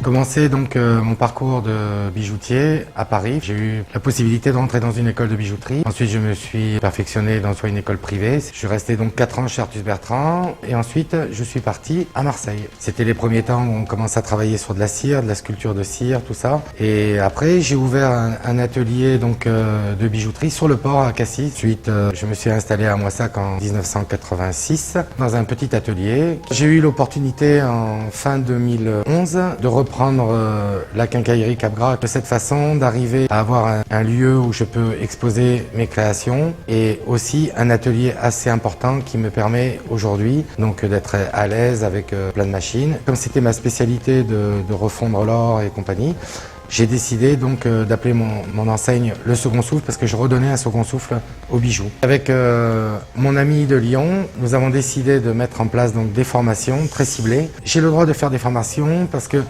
J'ai commencé donc mon parcours de bijoutier à Paris. J'ai eu la possibilité de rentrer dans une école de bijouterie. Ensuite, je me suis perfectionné dans une école privée. Je suis resté donc 4 ans chez Artus Bertrand et ensuite je suis parti à Marseille. C'était les premiers temps où on commence à travailler sur de la cire, de la sculpture de cire, tout ça. Et après, j'ai ouvert un atelier donc de bijouterie sur le port à Cassis. Ensuite, je me suis installé à Moissac en 1986 dans un petit atelier. J'ai eu l'opportunité en fin 2011 de reprendre la quincaillerie Capgras de cette façon, d'arriver à avoir un lieu où je peux exposer mes créations et aussi un atelier assez important qui me permet aujourd'hui donc d'être à l'aise avec plein de machines. Comme c'était ma spécialité de refondre l'or et compagnie, j'ai décidé donc d'appeler mon enseigne le second souffle parce que je redonnais un second souffle aux bijoux. Avec mon ami de Lyon, nous avons décidé de mettre en place donc des formations très ciblées. J'ai le droit de faire des formations parce que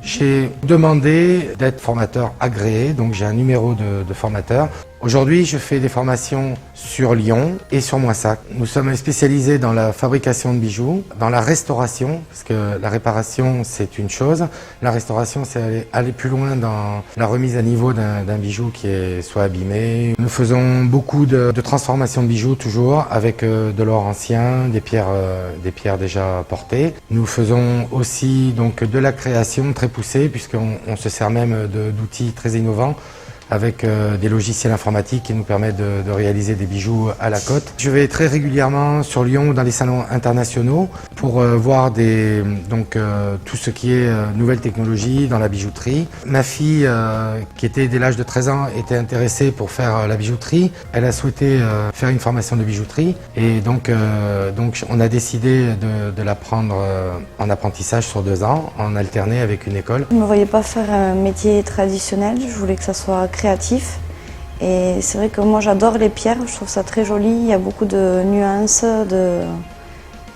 j'ai demandé d'être formateur agréé, donc j'ai un numéro de formateur. Aujourd'hui, je fais des formations sur Lyon et sur Moissac. Nous sommes spécialisés dans la fabrication de bijoux, dans la restauration, parce que la réparation, c'est une chose. La restauration, c'est aller plus loin dans la remise à niveau d'un bijou qui est soit abîmé. Nous faisons beaucoup de transformation de bijoux, toujours, avec de l'or ancien, des pierres déjà portées. Nous faisons aussi donc de la création très poussée, puisqu'on se sert même d'outils très innovants, avec des logiciels informatiques qui nous permettent de réaliser des bijoux à la cote. Je vais très régulièrement sur Lyon dans les salons internationaux pour voir tout ce qui est nouvelles technologies dans la bijouterie. Ma fille, qui était dès l'âge de 13 ans, était intéressée pour faire la bijouterie. Elle a souhaité faire une formation de bijouterie et donc on a décidé de la prendre en apprentissage sur 2 ans, en alterné avec une école. Je ne me voyais pas faire un métier traditionnel, je voulais que ça soit créatif. Et c'est vrai que moi j'adore les pierres, je trouve ça très joli, il y a beaucoup de nuances,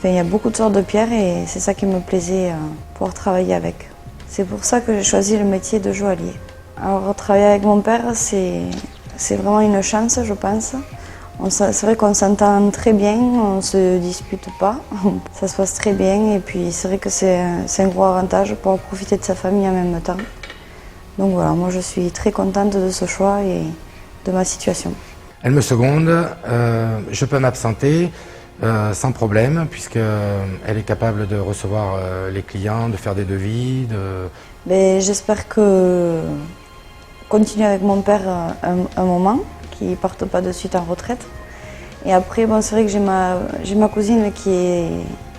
il y a beaucoup de sortes de pierres et c'est ça qui me plaisait, pouvoir travailler avec. C'est pour ça que j'ai choisi le métier de joaillier. Alors travailler avec mon père, c'est vraiment une chance, je pense. C'est vrai qu'on s'entend très bien, on ne se dispute pas, ça se passe très bien et puis c'est vrai que c'est un gros avantage pour profiter de sa famille en même temps. Donc voilà, moi je suis très contente de ce choix et de ma situation. Elle me seconde, je peux m'absenter sans problème puisqu'elle est capable de recevoir les clients, de faire des devis. J'espère continuer avec mon père un moment, qu'il ne parte pas de suite en retraite. Et après, c'est vrai que j'ai ma cousine qui est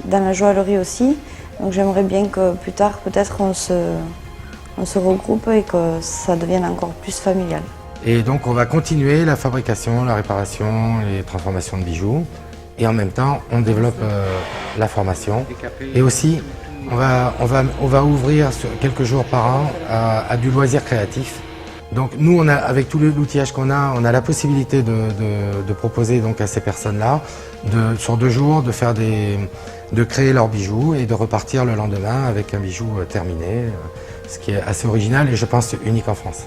dans la joaillerie aussi, donc j'aimerais bien que plus tard peut-être on se regroupe et que ça devienne encore plus familial. Et donc on va continuer la fabrication, la réparation, les transformations de bijoux. Et en même temps, on développe la formation. Et aussi, on va ouvrir quelques jours par an à du loisir créatif. Donc nous, avec tout l'outillage qu'on a, on a la possibilité de proposer donc à ces personnes-là, sur 2 jours, de créer leurs bijoux et de repartir le lendemain avec un bijou terminé, ce qui est assez original et je pense unique en France.